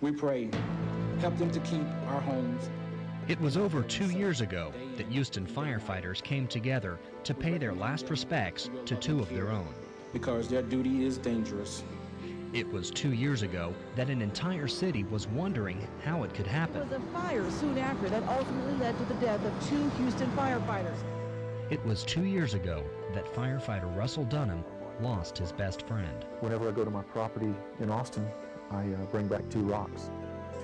We pray, help them to keep our homes. It was over 2 years ago that Houston firefighters came together to pay their last respects to two of their own. Because their duty is dangerous. It was 2 years ago that an entire city was wondering how it could happen. There was a fire soon after that ultimately led to the death of 2 Houston firefighters. It was 2 years ago that firefighter Russell Dunham lost his best friend. Whenever I go to my property in Austin, I bring back 2 rocks,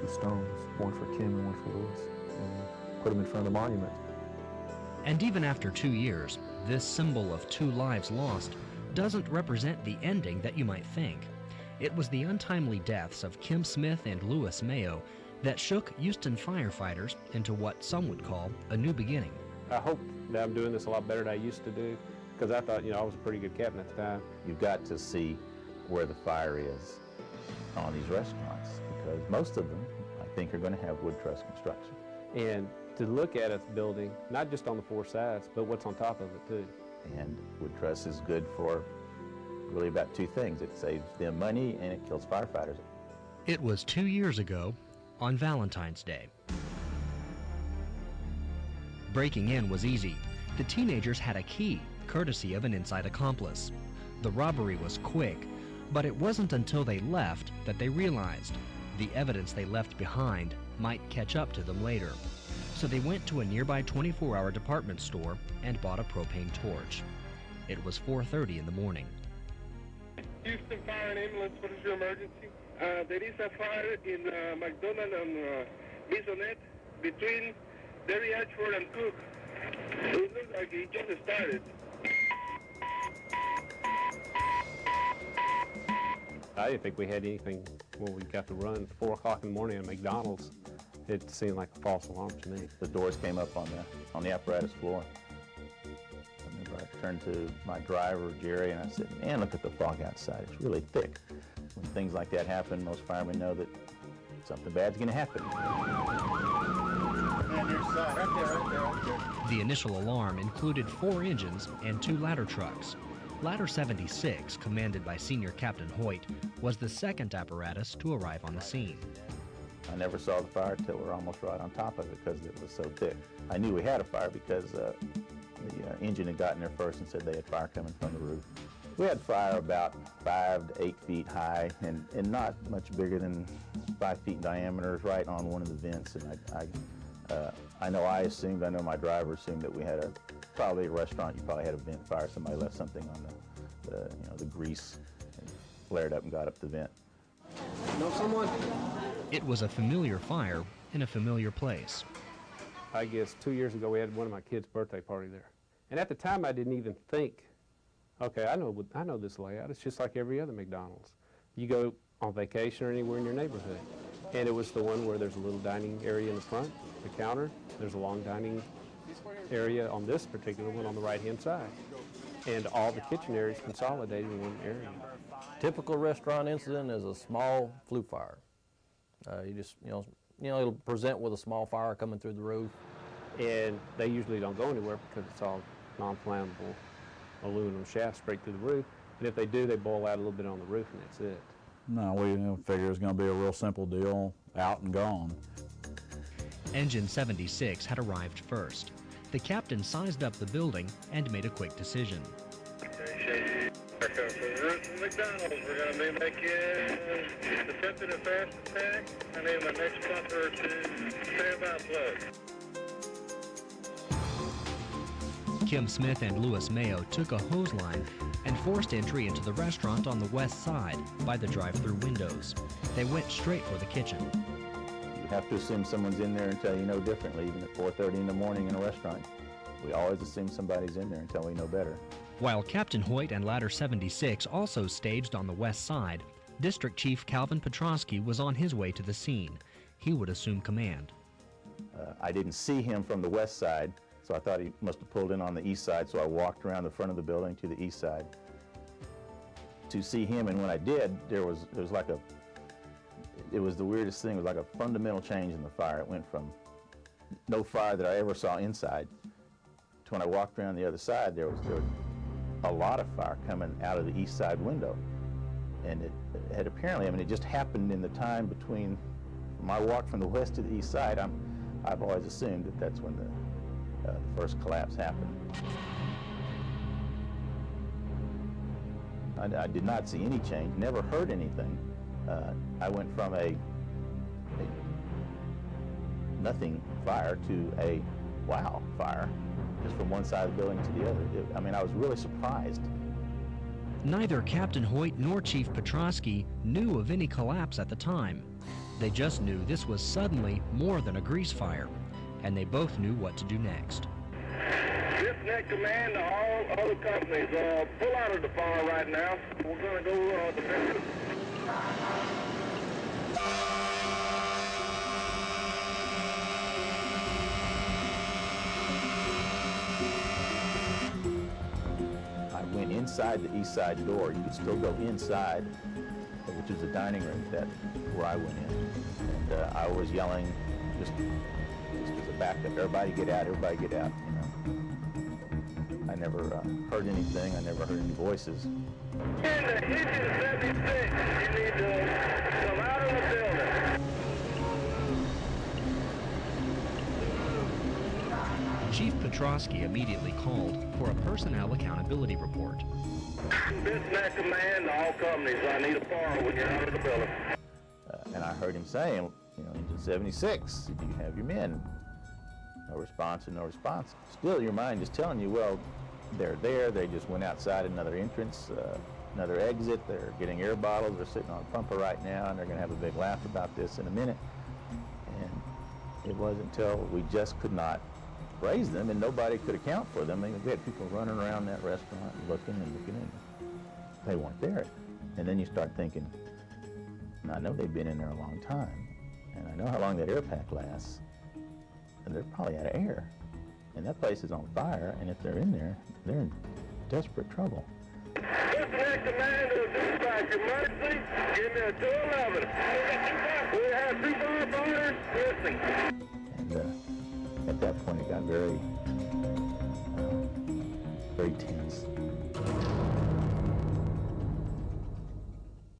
2 stones, one for Kim and one for Lewis, and put them in front of the monument. And even after 2 years, this symbol of 2 lives lost doesn't represent the ending that you might think. It was the untimely deaths of Kim Smith and Lewis Mayo that shook Houston firefighters into what some would call a new beginning. I hope that I'm doing this a lot better than I used to do, because I thought, I was a pretty good captain at the time. You've got to see where the fire is on these restaurants, because most of them, I think, are going to have wood truss construction. And to look at a building, not just on the 4 sides, but what's on top of it too. And wood truss is good for really about 2 things. It saves them money and it kills firefighters. It was 2 years ago on Valentine's Day. Breaking in was easy. The teenagers had a key, courtesy of an inside accomplice. The robbery was quick, but it wasn't until they left that they realized the evidence they left behind might catch up to them later. So they went to a nearby 24-hour department store and bought a propane torch. It was 4:30 in the morning. Houston Fire and Ambulance, what is your emergency? There is a fire in McDonald and Maisonette between Derry Ashford and Cook. It looks like it just started. I didn't think we had anything when we got to run 4 o'clock in the morning at McDonald's. It seemed like a false alarm to me. The doors came up on the apparatus floor. I remember I turned to my driver, Jerry, and I said, man, look at the fog outside. It's really thick. When things like that happen, most firemen know that something bad's going to happen. The initial alarm included 4 engines and 2 ladder trucks. Ladder 76, commanded by Senior Captain Hoyt, was the second apparatus to arrive on the scene. I never saw the fire till we were almost right on top of it because it was so thick. I knew we had a fire because the engine had gotten there first and said they had fire coming from the roof. We had fire about 5 to 8 feet high and not much bigger than 5 feet in diameter, right on one of the vents. And I know I assumed, I know my driver assumed that we had probably a restaurant, you probably had a vent fire. Somebody left something on the grease and flared up and got up the vent. Know someone? It was a familiar fire in a familiar place. I guess 2 years ago we had one of my kids' birthday party there. And at the time I didn't even think, okay, I know this layout. It's just like every other McDonald's. You go on vacation or anywhere in your neighborhood. And it was the one where there's a little dining area in the front, the counter. There's a long dining area on this particular one on the right-hand side. And all the kitchen areas consolidated in one area. Typical restaurant incident is a small flue fire. It'll present with a small fire coming through the roof. And they usually don't go anywhere because it's all non-flammable aluminum shaft straight through the roof. And if they do, they boil out a little bit on the roof and that's it. No, we figured it was going to be a real simple deal, out and gone. Engine 76 had arrived first. The captain sized up the building and made a quick decision. McDonald's, we're going to be making attempted a fast attack. I need my next bumper to stand by plug. Kim Smith and Lewis Mayo took a hose line and forced entry into the restaurant on the west side by the drive-through windows. They went straight for the kitchen. You have to assume someone's in there until you know differently, even at 4:30 in the morning in a restaurant. We always assume somebody's in there until we know better. While Captain Hoyt and Ladder 76 also staged on the west side, District Chief Calvin Petrosky was on his way to the scene. He would assume command. I didn't see him from the west side, so I thought he must have pulled in on the east side, so I walked around the front of the building to the east side to see him, and when I did, it was the weirdest thing. It was like a fundamental change in the fire. It went from no fire that I ever saw inside to when I walked around the other side, there was a lot of fire coming out of the east side window. And it had apparently, it just happened in the time between my walk from the west to the east side, I've always assumed that that's when the first collapse happened. I did not see any change, never heard anything. I went from a nothing fire to a wow fire, just from one side of the building to the other. I mean, I was really surprised. Neither Captain Hoyt nor Chief Petrosky knew of any collapse at the time. They just knew this was suddenly more than a grease fire, and they both knew what to do next. This next command to all other companies, pull out of the fire right now. We're going to go defensive. I went inside the east side door. You could still go inside, which is the dining room, where I went in. And I was yelling, just as a backup, everybody get out, everybody get out, you know. I never heard anything, I never heard any voices. In the engine 76, you need to come out of the building. Chief Petrosky immediately called for a personnel accountability report. This next command to all companies, I need a fire when you're out of the building. And I heard him saying, you know, engine 76, do you have your men? No response and no response. Still, your mind is telling you, well, they're there, they just went outside another entrance, another exit, they're getting air bottles, they're sitting on a pumper right now, and they're going to have a big laugh about this in a minute. And it wasn't until we just could not raise them, and nobody could account for them. I mean, we had people running around that restaurant looking and looking, and they weren't there. And then you start thinking, I know they've been in there a long time, and I know how long that air pack lasts, and they're probably out of air. And that place is on fire, and if they're in there, they're in desperate trouble. This next command to the dispatch emergency, give me a 211. We have 2 firefighters listening. And at that point, it got very, very tense.